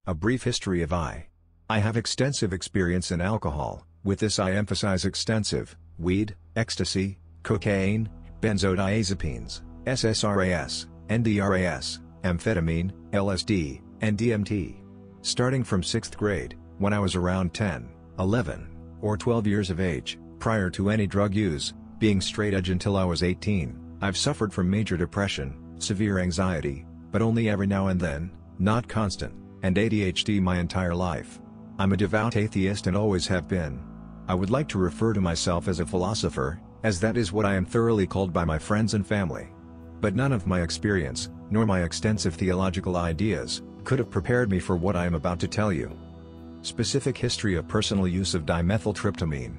A brief history of I have extensive experience in alcohol. With this I emphasize extensive: weed, ecstasy, cocaine, benzodiazepines, SSRIs, NDRAs, amphetamine, LSD, and DMT. Starting from 6th grade, when I was around 10, 11, or 12 years of age, prior to any drug use, being straight edge until I was 18, I've suffered from major depression, severe anxiety, but only every now and then, not constant, and ADHD my entire life. I'm a devout atheist and always have been. I would like to refer to myself as a philosopher, as that is what I am thoroughly called by my friends and family. But none of my experience, nor my extensive theological ideas, could have prepared me for what I am about to tell you. Specific history of personal use of dimethyltryptamine.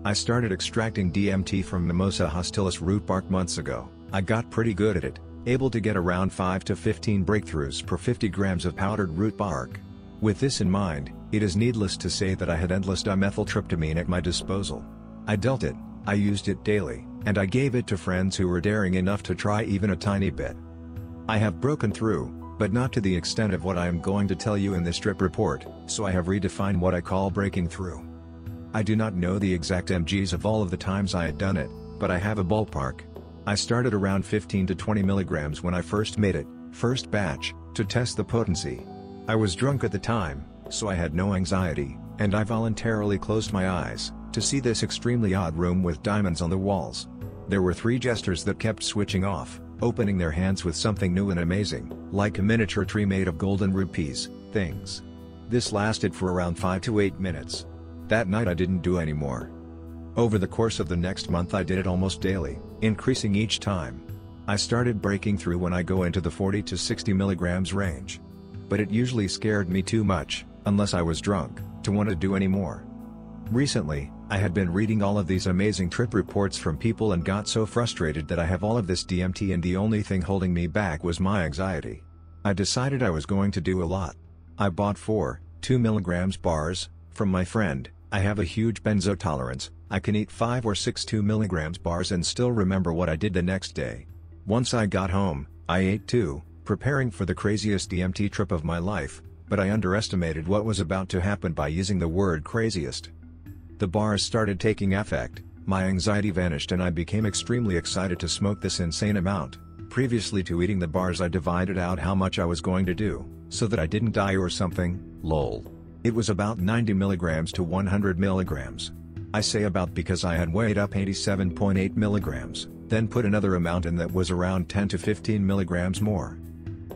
I started extracting DMT from Mimosa hostilis root bark months ago. I got pretty good at it, able to get around 5 to 15 breakthroughs per 50 grams of powdered root bark. With this in mind, it is needless to say that I had endless dimethyltryptamine at my disposal. I dealt it, I used it daily, and I gave it to friends who were daring enough to try even a tiny bit. I have broken through, but not to the extent of what I am going to tell you in this trip report, so I have redefined what I call breaking through. I do not know the exact mgs of all of the times I had done it, but I have a ballpark. I started around 15 to 20 milligrams when I first made it, first batch, to test the potency. I was drunk at the time, so I had no anxiety, and I voluntarily closed my eyes, to see this extremely odd room with diamonds on the walls. There were 3 jesters that kept switching off, opening their hands with something new and amazing, like a miniature tree made of golden rupees, things. This lasted for around 5 to 8 minutes. That night I didn't do any more. Over the course of the next month I did it almost daily, increasing each time. I started breaking through when I go into the 40 to 60 milligrams range. But it usually scared me too much, unless I was drunk, to want to do any more. Recently, I had been reading all of these amazing trip reports from people and got so frustrated that I have all of this DMT and the only thing holding me back was my anxiety. I decided I was going to do a lot. I bought 4, 2 milligrams bars, from my friend. I have a huge benzo tolerance, I can eat 5 or 6 2 milligrams bars and still remember what I did the next day. Once I got home, I ate 2, preparing for the craziest DMT trip of my life, but I underestimated what was about to happen by using the word craziest. The bars started taking effect, my anxiety vanished and I became extremely excited to smoke this insane amount. Previously to eating the bars I divided out how much I was going to do, so that I didn't die or something, lol. It was about 90 milligrams to 100 milligrams. I say about because I had weighed up 87.8 milligrams, then put another amount in that was around 10 to 15 milligrams more.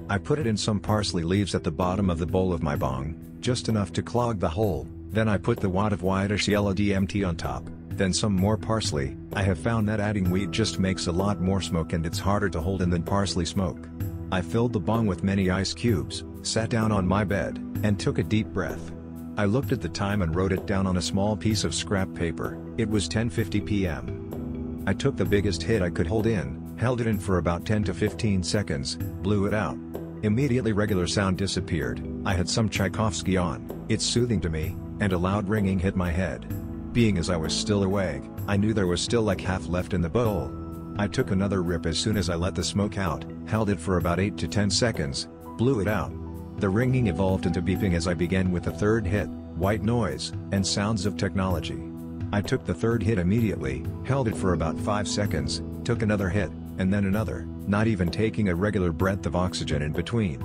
I put it in some parsley leaves at the bottom of the bowl of my bong, just enough to clog the hole, then I put the wad of whitish yellow DMT on top, then some more parsley. I have found that adding weed just makes a lot more smoke and it's harder to hold in than parsley smoke. I filled the bong with many ice cubes, sat down on my bed, and took a deep breath. I looked at the time and wrote it down on a small piece of scrap paper. It was 10:50 p.m. I took the biggest hit I could hold in, held it in for about 10 to 15 seconds, blew it out. Immediately regular sound disappeared. I had some Tchaikovsky on, it's soothing to me, and a loud ringing hit my head. Being as I was still awake, I knew there was still like half left in the bowl. I took another rip as soon as I let the smoke out, held it for about 8 to 10 seconds, blew it out. The ringing evolved into beeping as I began with the third hit, white noise, and sounds of technology. I took the third hit immediately, held it for about 5 seconds, took another hit, and then another, not even taking a regular breath of oxygen in between.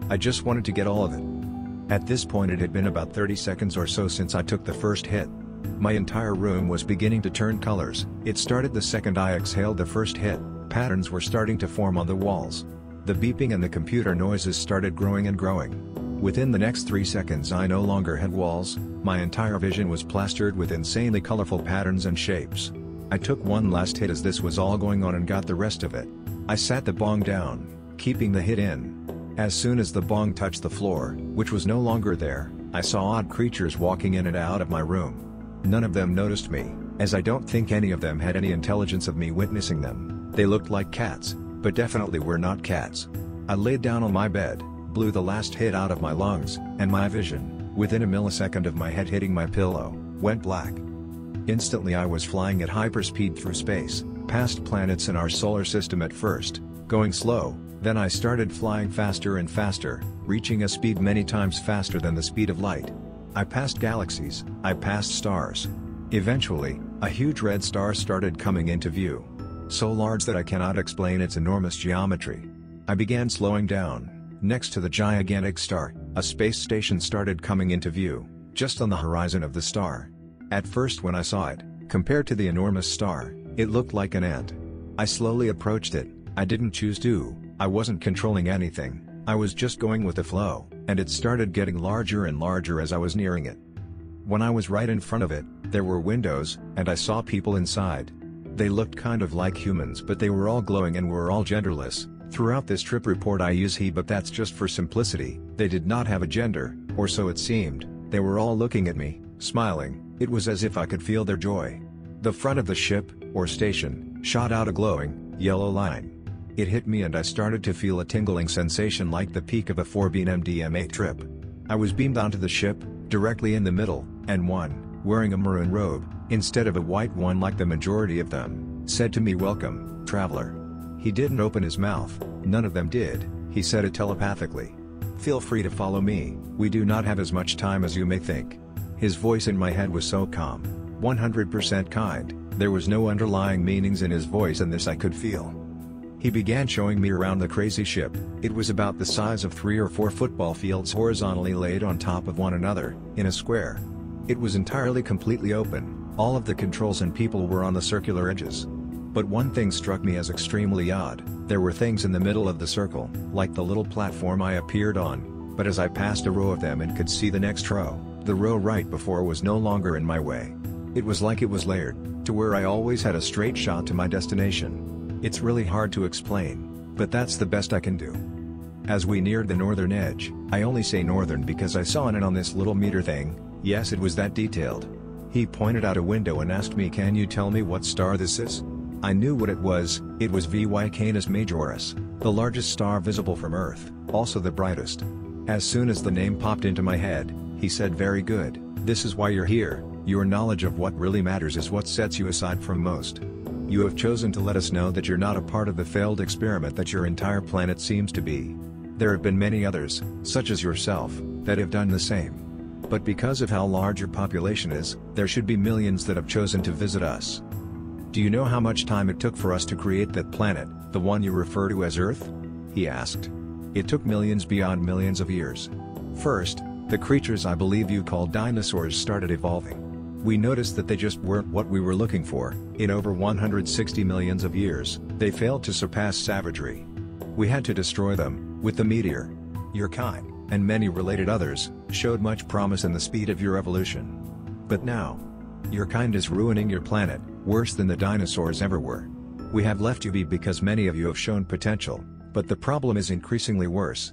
I just wanted to get all of it. At this point it had been about 30 seconds or so since I took the first hit. My entire room was beginning to turn colors. It started the second I exhaled the first hit, patterns were starting to form on the walls. The beeping and the computer noises started growing and growing. Within the next 3 seconds I no longer had walls, my entire vision was plastered with insanely colorful patterns and shapes. I took one last hit as this was all going on and got the rest of it. I sat the bong down, keeping the hit in. As soon as the bong touched the floor, which was no longer there, I saw odd creatures walking in and out of my room. None of them noticed me, as I don't think any of them had any intelligence of me witnessing them. They looked like cats, but definitely were not cats. I laid down on my bed, blew the last hit out of my lungs, and my vision, within a millisecond of my head hitting my pillow, went black. Instantly I was flying at hyperspeed through space, past planets in our solar system at first, going slow, Then I started flying faster and faster, reaching a speed many times faster than the speed of light. I passed galaxies, I passed stars. Eventually, a huge red star started coming into view. So large that I cannot explain its enormous geometry. I began slowing down. Next to the gigantic star, a space station started coming into view, just on the horizon of the star. At first when I saw it, compared to the enormous star, it looked like an ant. I slowly approached it. I didn't choose to, I wasn't controlling anything, I was just going with the flow, and it started getting larger and larger as I was nearing it. When I was right in front of it, there were windows, and I saw people inside. They looked kind of like humans, but they were all glowing and were all genderless. Throughout this trip report I use he, but that's just for simplicity. They did not have a gender, or so it seemed. They were all looking at me, smiling. It was as if I could feel their joy. The front of the ship, or station, shot out a glowing, yellow line. It hit me and I started to feel a tingling sensation like the peak of a 4-bean MDMA trip. I was beamed onto the ship, directly in the middle, and one, wearing a maroon robe, instead of a white one like the majority of them, said to me, "Welcome, traveler." He didn't open his mouth, none of them did, he said it telepathically. "Feel free to follow me, we do not have as much time as you may think." His voice in my head was so calm, 100% kind, there was no underlying meanings in his voice, and this I could feel. He began showing me around the crazy ship. It was about the size of 3 or 4 football fields horizontally laid on top of one another, in a square. It was entirely completely open, all of the controls and people were on the circular edges. But one thing struck me as extremely odd, there were things in the middle of the circle, like the little platform I appeared on, but as I passed a row of them and could see the next row, the row right before was no longer in my way. It was like it was layered, to where I always had a straight shot to my destination. It's really hard to explain, but that's the best I can do. As we neared the northern edge, I only say northern because I saw it on this little meter thing, yes, it was that detailed. He pointed out a window and asked me, "Can you tell me what star this is?" I knew what it was VY Canis Majoris, the largest star visible from Earth, also the brightest. As soon as the name popped into my head, he said, "Very good, this is why you're here, your knowledge of what really matters is what sets you aside from most. You have chosen to let us know that you're not a part of the failed experiment that your entire planet seems to be. There have been many others, such as yourself, that have done the same. But because of how large your population is, there should be millions that have chosen to visit us. Do you know how much time it took for us to create that planet, the one you refer to as Earth?" he asked. "It took millions beyond millions of years. First, the creatures I believe you call dinosaurs started evolving. We noticed that they just weren't what we were looking for. In over 160 millions of years, they failed to surpass savagery. We had to destroy them, with the meteor. Your kind, and many related others, showed much promise in the speed of your evolution. But now, your kind is ruining your planet, worse than the dinosaurs ever were. We have left you be because many of you have shown potential, but the problem is increasingly worse."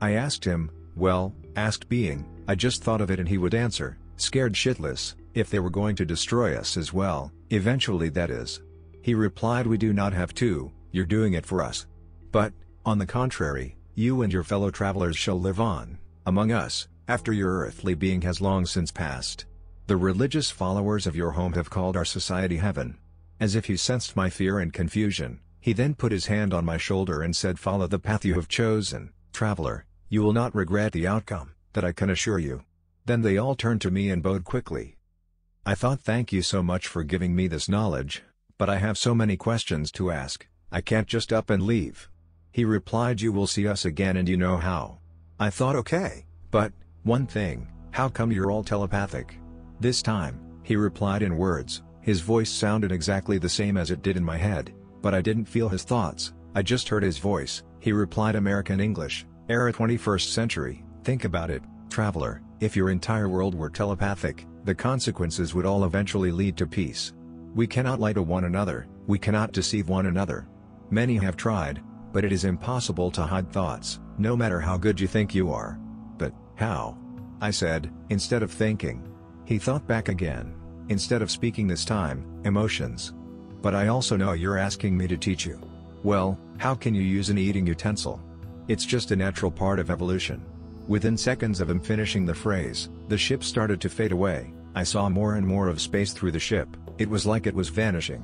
I asked him, "Well," asked being, I just thought of it, and he would answer, scared shitless, if they were going to destroy us as well, eventually that is. He replied, "We do not have to, you're doing it for us. But, on the contrary, you and your fellow travelers shall live on, among us, after your earthly being has long since passed. The religious followers of your home have called our society heaven." As if he sensed my fear and confusion, he then put his hand on my shoulder and said, "Follow the path you have chosen, traveler, you will not regret the outcome, that I can assure you." Then they all turned to me and bowed quickly. I thought, thank you so much for giving me this knowledge, but I have so many questions to ask, I can't just up and leave. He replied, "You will see us again and you know how." I thought, okay, but, one thing, how come you're all telepathic? This time, he replied in words, his voice sounded exactly the same as it did in my head, but I didn't feel his thoughts, I just heard his voice. He replied, American English, era 21st century, think about it, traveler, if your entire world were telepathic, the consequences would all eventually lead to peace. We cannot lie to one another, we cannot deceive one another. Many have tried, but it is impossible to hide thoughts, no matter how good you think you are. But, how? I said, instead of thinking. He thought back again. Instead of speaking this time, emotions. But I also know you're asking me to teach you. Well, how can you use an eating utensil? It's just a natural part of evolution. Within seconds of him finishing the phrase, the ship started to fade away. I saw more and more of space through the ship, it was like it was vanishing.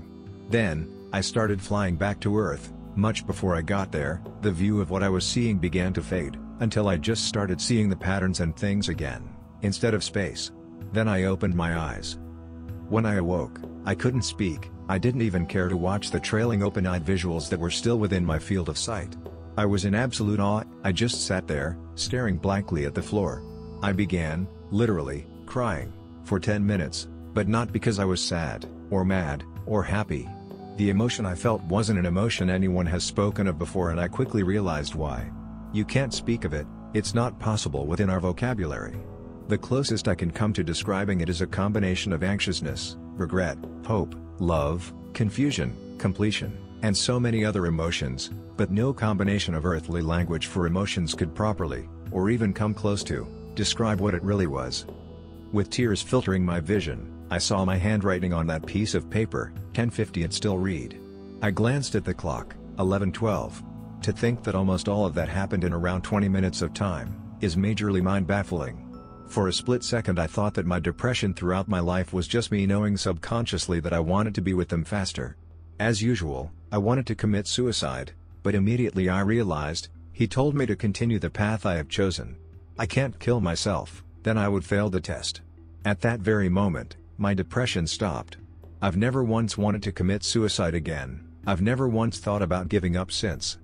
Then, I started flying back to Earth, Much before I got there, the view of what I was seeing began to fade, until I just started seeing the patterns and things again, instead of space. Then I opened my eyes. When I awoke, I couldn't speak, I didn't even care to watch the trailing open-eyed visuals that were still within my field of sight. I was in absolute awe. I just sat there, staring blankly at the floor. I began, literally, crying, for 10 minutes, but not because I was sad, or mad, or happy. The emotion I felt wasn't an emotion anyone has spoken of before, and I quickly realized why. You can't speak of it, it's not possible within our vocabulary. The closest I can come to describing it is a combination of anxiousness, regret, hope, love, confusion, completion, and so many other emotions, but no combination of earthly language for emotions could properly, or even come close to, describe what it really was. With tears filtering my vision, I saw my handwriting on that piece of paper, 10:50 it still read. I glanced at the clock, 11:12. To think that almost all of that happened in around 20 minutes of time, is majorly mind-baffling. For a split second I thought that my depression throughout my life was just me knowing subconsciously that I wanted to be with them faster. As usual, I wanted to commit suicide, but immediately I realized, he told me to continue the path I have chosen. I can't kill myself, then I would fail the test. At that very moment, my depression stopped. I've never once wanted to commit suicide again, I've never once thought about giving up since.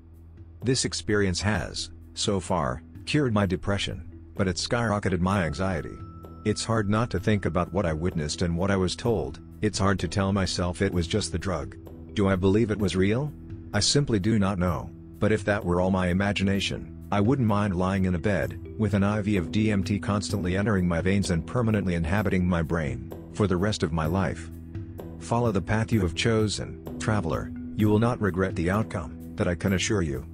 This experience has, so far, cured my depression, but it skyrocketed my anxiety. It's hard not to think about what I witnessed and what I was told, it's hard to tell myself it was just the drug. Do I believe it was real? I simply do not know, but if that were all my imagination, I wouldn't mind lying in a bed, with an IV of DMT constantly entering my veins and permanently inhabiting my brain, for the rest of my life. Follow the path you have chosen, traveler, you will not regret the outcome, that I can assure you.